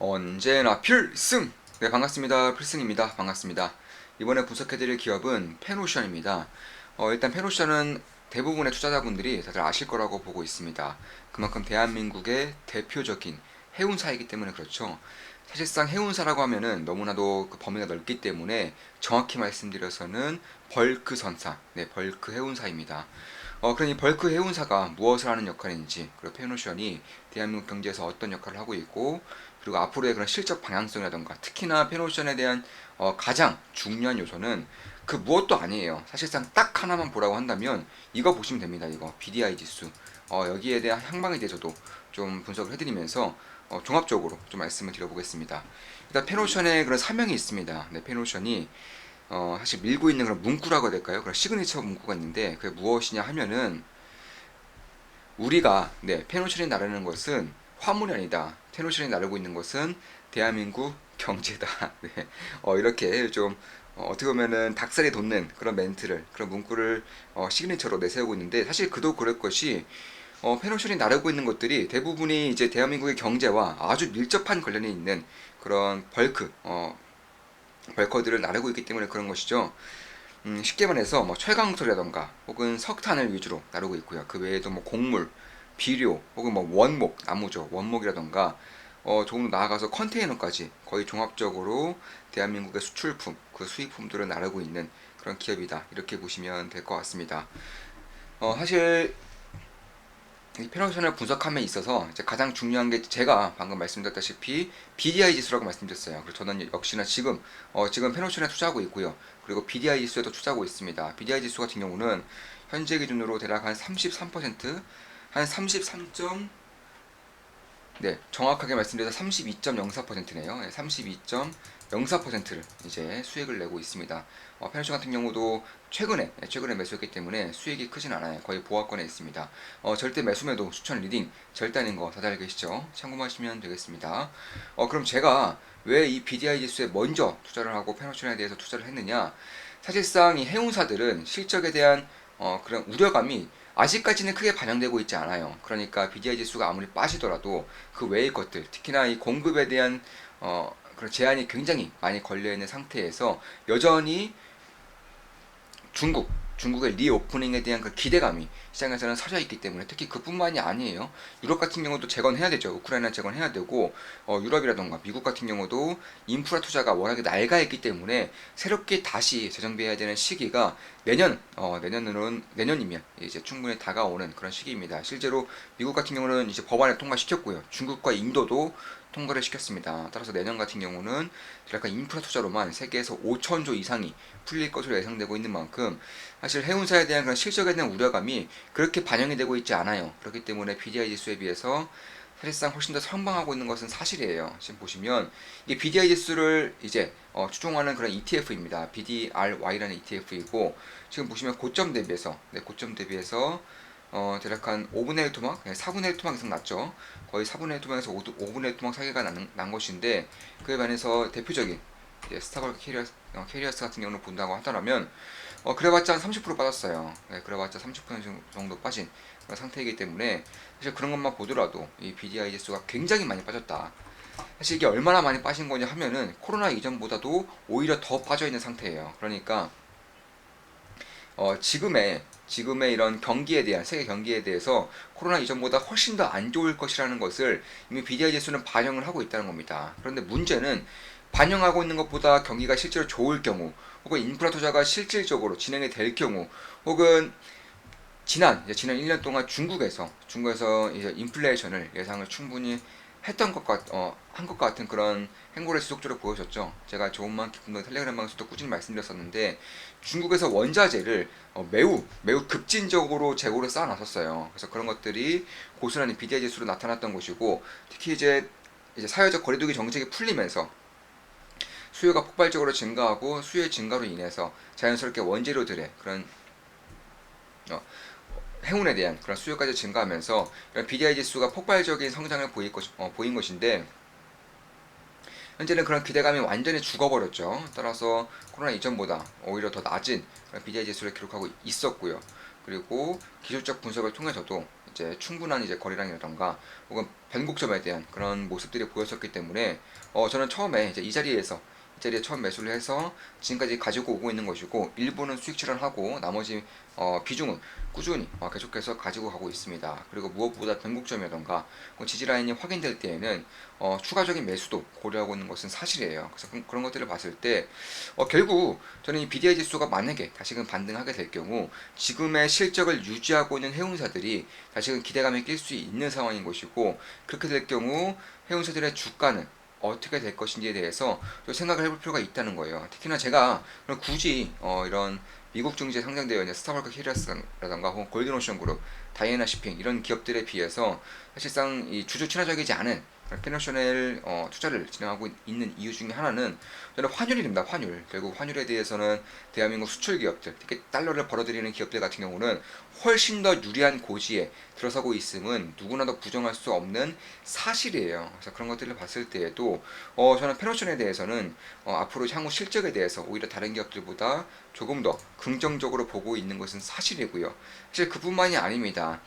언제나 필승! 네, 반갑습니다. 필승입니다. 반갑습니다. 이번에 분석해드릴 기업은 페노션입니다. 일단 페노션은 대부분의 투자자분들이 다들 아실 거라고 보고 있습니다. 그만큼 대한민국의 대표적인 해운사이기 때문에 그렇죠. 사실상 해운사라고 하면은 너무나도 그 범위가 넓기 때문에 정확히 말씀드려서는 벌크 선사, 네, 벌크 해운사입니다. 그러니 벌크 해운사가 무엇을 하는 역할인지, 그리고 페노션이 대한민국 경제에서 어떤 역할을 하고 있고, 그리고 앞으로의 그런 실적 방향성이라던가, 특히나 페노션에 대한 가장 중요한 요소는 그 무엇도 아니에요. 사실상 딱 하나만 보라고 한다면 이거 보시면 됩니다. 이거 BDI 지수. 여기에 대한 향방에 대해서도 좀 분석을 해드리면서 종합적으로 좀 말씀을 드려보겠습니다. 일단 페노션의 그런 사명이 있습니다. 네, 페노션이 사실 밀고 있는 그런 문구라고 해야 될까요? 그런 시그니처 문구가 있는데 그게 무엇이냐 하면은 우리가 페노션이 나르는 것은 화물이 아니다. 페노션이 나르고 있는 것은 대한민국 경제다. 네, 이렇게 좀 어떻게 보면은 닭살이 돋는 그런 멘트를 그런 문구를 시그니처로 내세우고 있는데 사실 그도 그럴 것이 페노션이 나르고 있는 것들이 대부분이 이제 대한민국의 경제와 아주 밀접한 관련이 있는 그런 벌커들을 나르고 있기 때문에 그런 것이죠. 쉽게 말해서 뭐 철강소라던가 혹은 석탄을 위주로 나르고 있고요. 그 외에도 뭐 곡물, 비료 혹은 뭐 원목, 나무죠. 원목이라던가 조금 더 나아가서 컨테이너까지 거의 종합적으로 대한민국의 수출품, 그 수입품들을 나르고 있는 그런 기업이다. 이렇게 보시면 될 것 같습니다. 사실 이 페노션을 분석함에 있어서 이제 가장 중요한 게 제가 방금 말씀드렸다시피 BDI 지수라고 말씀드렸어요. 그래서 저는 역시나 지금 페노션에 투자하고 있고요. 그리고 BDI 지수에도 투자하고 있습니다. BDI 지수 같은 경우는 현재 기준으로 대략 한 33%, 한 33점, 네, 정확하게 말씀드려서 32.04%네요. 32.04%를 이제 수익을 내고 있습니다. 페노션 같은 경우도 최근에 매수했기 때문에 수익이 크진 않아요. 거의 보합권에 있습니다. 절대 매수매도 추천 리딩 절대 아닌 거 다들 알고 계시죠? 참고하시면 되겠습니다. 그럼 제가 왜 이 BDI 지수에 먼저 투자를 하고 페노션에 대해서 투자를 했느냐? 사실상 이 해운사들은 실적에 대한 그런 우려감이 아직까지는 크게 반영되고 있지 않아요. 그러니까 BDI 지수가 아무리 빠지더라도 그 외의 것들, 특히나 이 공급에 대한 그런 제한이 굉장히 많이 걸려 있는 상태에서 여전히 중국의 리오프닝에 대한 그 기대감이 시장에서는 서져 있기 때문에 특히 그뿐만이 아니에요. 유럽 같은 경우도 재건해야 되죠. 우크라이나 재건해야 되고 유럽이라던가 미국 같은 경우도 인프라 투자가 워낙에 낡아있기 때문에 새롭게 다시 재정비해야 되는 시기가 내년이면 이제 충분히 다가오는 그런 시기입니다. 실제로 미국 같은 경우는 이제 법안을 통과시켰고요. 중국과 인도도 통과를 시켰습니다. 따라서 내년 같은 경우는 약간 인프라 투자로만 세계에서 5천조 이상이 풀릴 것으로 예상되고 있는 만큼 사실 해운사에 대한 그런 실적에 대한 우려감이 그렇게 반영이 되고 있지 않아요. 그렇기 때문에 BDI 지수에 비해서 사실상 훨씬 더 선방하고 있는 것은 사실이에요. 지금 보시면 이 BDI 지수를 이제 추종하는 그런 ETF입니다. BDRY라는 ETF이고 지금 보시면 고점 대비해서 대략 한 5분의 1 토막, 4분의 1 토막 이상 났죠. 거의 4분의 1 토막에서 5분의 1 토막 사이가 난 것인데 그에 반해서 대표적인 스타벅 캐리어스 같은 경우는 본다고 하더라면 그래봤자 한 30% 빠졌어요. 네, 그래봤자 30% 정도 빠진 그런 상태이기 때문에 사실 그런 것만 보더라도 이 BDI 지수가 굉장히 많이 빠졌다. 사실 이게 얼마나 많이 빠진 거냐 하면은 코로나 이전보다도 오히려 더 빠져 있는 상태예요. 그러니까 지금의 이런 경기에 대한 세계 경기에 대해서 코로나 이전보다 훨씬 더 안 좋을 것이라는 것을 이미 BDI 지수는 반영을 하고 있다는 겁니다. 그런데 문제는 반영하고 있는 것보다 경기가 실제로 좋을 경우, 혹은 인프라 투자가 실질적으로 진행이 될 경우, 혹은 지난 1년 동안 중국에서 이제 인플레이션을 예상을 충분히 한 것 같은 그런 행보를 지속적으로 보여줬죠. 제가 조금만 기쁨도 텔레그램 방송도 꾸준히 말씀드렸었는데 중국에서 원자재를 매우 급진적으로 재고를 쌓아놨었어요. 그래서 그런 것들이 고스란히 BDI 지수로 나타났던 것이고 특히 이제 사회적 거리두기 정책이 풀리면서 수요가 폭발적으로 증가하고 수요의 증가로 인해서 자연스럽게 원재료들의 그런 어, 행운에 대한 그런 수요까지 증가하면서 이런 BDI 지수가 폭발적인 성장을 보인 것인데 현재는 그런 기대감이 완전히 죽어버렸죠. 따라서 코로나 이전보다 오히려 더 낮은 BDI 지수를 기록하고 있었고요. 그리고 기술적 분석을 통해서도 이제 충분한 이제 거래량이라던가 혹은 변곡점에 대한 그런 모습들이 보였었기 때문에 저는 처음에 이제 이 자리에 처음 매수를 해서 지금까지 가지고 오고 있는 것이고, 일부는 수익 실현하고 나머지 비중은 꾸준히 계속해서 가지고 가고 있습니다. 그리고 무엇보다 변곡점이라던가 지지 라인이 확인될 때에는 추가적인 매수도 고려하고 있는 것은 사실이에요. 그래서 그런 것들을 봤을 때 결국 저는 이 BDI 지수가 만약에 다시금 반등하게 될 경우 지금의 실적을 유지하고 있는 해운사들이 다시금 기대감에 낄 수 있는 상황인 것이고, 그렇게 될 경우 해운사들의 주가는 어떻게 될 것인지에 대해서 좀 생각을 해볼 필요가 있다는 거예요. 특히나 제가 굳이 이런 미국 증시에 상장되어 있는 스타벅스 히라스라던가 혹은 골든오션 그룹, 다이애나 쇼핑 이런 기업들에 비해서 사실상 이 주주 친화적이지 않은 페노셔널 투자를 진행하고 있는 이유 중에 하나는 저는 환율입니다. 환율. 결국 환율에 대해서는 대한민국 수출 기업들, 특히 달러를 벌어들이는 기업들 같은 경우는 훨씬 더 유리한 고지에 들어서고 있음은 누구나도 부정할 수 없는 사실이에요. 그래서 그런 것들을 봤을 때에도 저는 페노션에 대해서는 앞으로 향후 실적에 대해서 오히려 다른 기업들보다 조금 더 긍정적으로 보고 있는 것은 사실이고요. 사실 그뿐만이 아닙니다.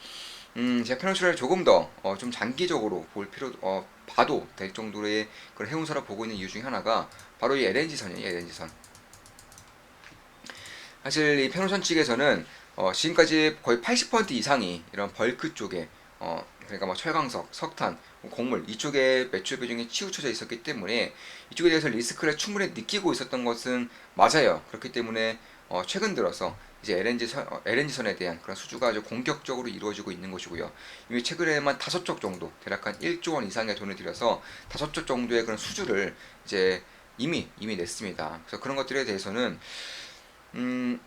제 페노션을 조금 더 좀 장기적으로 봐도 될 정도의 그런 해운사를 보고 있는 이유 중에 하나가 바로 이 LNG선이에요. LNG선. 사실 이 페노션 측에서는 지금까지 거의 80% 이상이 이런 벌크 쪽에 그러니까 뭐 철강석, 석탄, 곡물 이쪽에 매출 비중이 치우쳐져 있었기 때문에 이쪽에 대해서 리스크를 충분히 느끼고 있었던 것은 맞아요. 그렇기 때문에 최근 들어서 이제 LNG선에 대한 그런 수주가 아주 공격적으로 이루어지고 있는 것이고요. 이미 최근에만 5쪽 정도, 대략 한 1조 원 이상의 돈을 들여서 5쪽 정도의 그런 수주를 이제 이미 냈습니다. 그래서 그런 것들에 대해서는 음,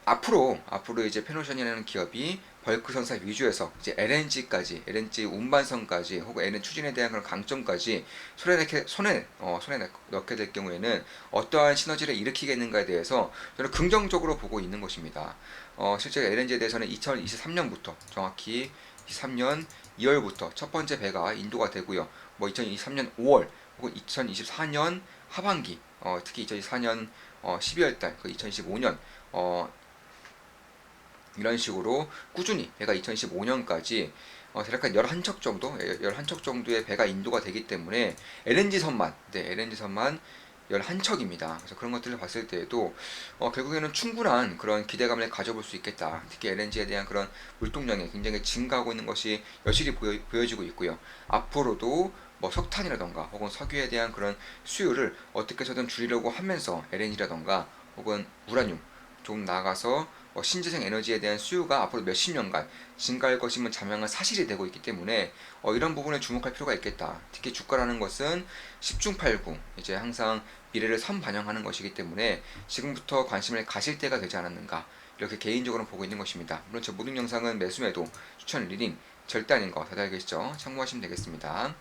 앞으로 이제 페노션이라는 기업이 벌크 선사 위주에서 이제 LNG 운반선까지 혹은 LNG 추진에 대한 그런 강점까지 손에 넣게 될 경우에는 어떠한 시너지를 일으키겠는가에 대해서 저는 긍정적으로 보고 있는 것입니다. 실제 LNG에 대해서는 2023년부터 정확히 23년 2월부터 첫 번째 배가 인도가 되고요. 뭐 2023년 5월 혹은 2024년 하반기, 특히 2024년 12월 달, 2025년 이런 식으로 꾸준히 배가 2025년까지 대략 한 11척 정도, 11척 정도의 배가 인도가 되기 때문에 LNG선만 11척입니다. 그래서 그런 것들을 봤을 때에도 결국에는 충분한 그런 기대감을 가져볼 수 있겠다. 특히 LNG에 대한 그런 물동량이 굉장히 증가하고 있는 것이 여실히 보여지고 있고요. 앞으로도 뭐 석탄이라던가 혹은 석유에 대한 그런 수요를 어떻게 해서든 줄이려고 하면서 LNG라던가 혹은 우라늄, 좀 나아가서 신재생 에너지에 대한 수요가 앞으로 몇십 년간 증가할 것임은 자명한 사실이 되고 있기 때문에 이런 부분에 주목할 필요가 있겠다. 특히 주가라는 것은 10중8구 이제 항상 미래를 선반영하는 것이기 때문에 지금부터 관심을 가실 때가 되지 않았는가, 이렇게 개인적으로 보고 있는 것입니다. 물론 제 모든 영상은 매수매도 추천 리딩 절대 아닌 거 다들 알겠죠? 참고하시면 되겠습니다.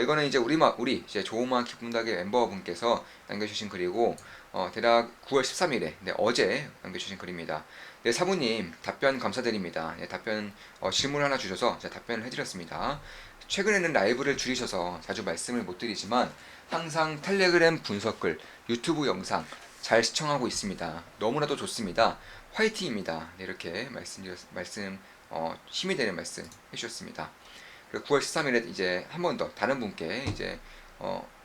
이거는 이제 우리 이제 조우마 기쁨닭의 멤버분께서 남겨주신 글이고, 대략 9월 13일에 어제 남겨주신 글입니다. 네, 사부님 답변 감사드립니다. 네, 답변 질문 하나 주셔서 제가 답변을 해드렸습니다. 최근에는 라이브를 줄이셔서 자주 말씀을 못 드리지만 항상 텔레그램 분석글, 유튜브 영상 잘 시청하고 있습니다. 너무나도 좋습니다. 화이팅입니다. 네, 이렇게 힘이 되는 말씀 해주셨습니다. 9월 13일에 이제 한 번 더 다른 분께 이제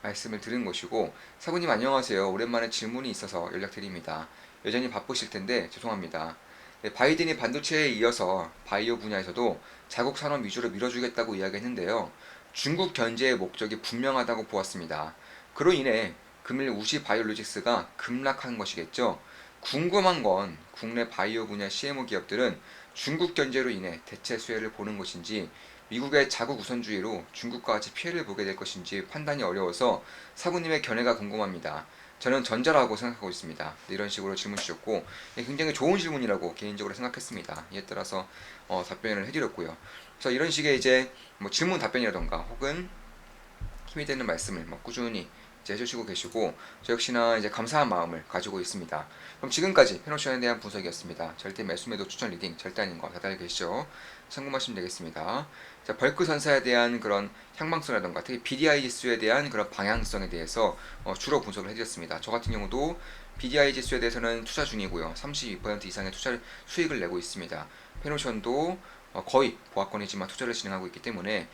말씀을 드린 것이고, 사부님 안녕하세요. 오랜만에 질문이 있어서 연락드립니다. 여전히 바쁘실 텐데 죄송합니다. 네, 바이든이 반도체에 이어서 바이오 분야에서도 자국 산업 위주로 밀어주겠다고 이야기했는데요. 중국 견제의 목적이 분명하다고 보았습니다. 그로 인해 금일 우시 바이오로직스가 급락한 것이겠죠. 궁금한 건 국내 바이오 분야 CMO 기업들은 중국 견제로 인해 대체 수혜를 보는 것인지 미국의 자국 우선주의로 중국과 같이 피해를 보게 될 것인지 판단이 어려워서 사부님의 견해가 궁금합니다. 저는 전자라고 생각하고 있습니다. 이런 식으로 질문 주셨고 굉장히 좋은 질문이라고 개인적으로 생각했습니다. 이에 따라서 답변을 해드렸고요. 그래서 이런 식의 이제 뭐 질문 답변이라던가 혹은 힘이 되는 말씀을 꾸준히 이제 해주시고 계시고, 저 역시나 이제 감사한 마음을 가지고 있습니다. 그럼 지금까지 페노션에 대한 분석이었습니다. 절대 매수매도 추천 리딩 절대 아닌 거 다들 계시죠? 참고하시면 되겠습니다. 자, 벌크 선사에 대한 그런 향방성이라던가 특히 BDI 지수에 대한 그런 방향성에 대해서 주로 분석을 해드렸습니다. 저 같은 경우도 BDI 지수에 대해서는 투자 중이고요. 32% 이상의 투자 수익을 내고 있습니다. 페노션도 거의 보합권이지만 투자를 진행하고 있기 때문에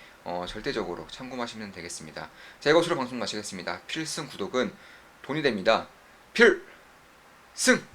절대적으로 참고하시면 되겠습니다. 자, 이것으로 방송 마치겠습니다. 필승 구독은 돈이 됩니다. 필승!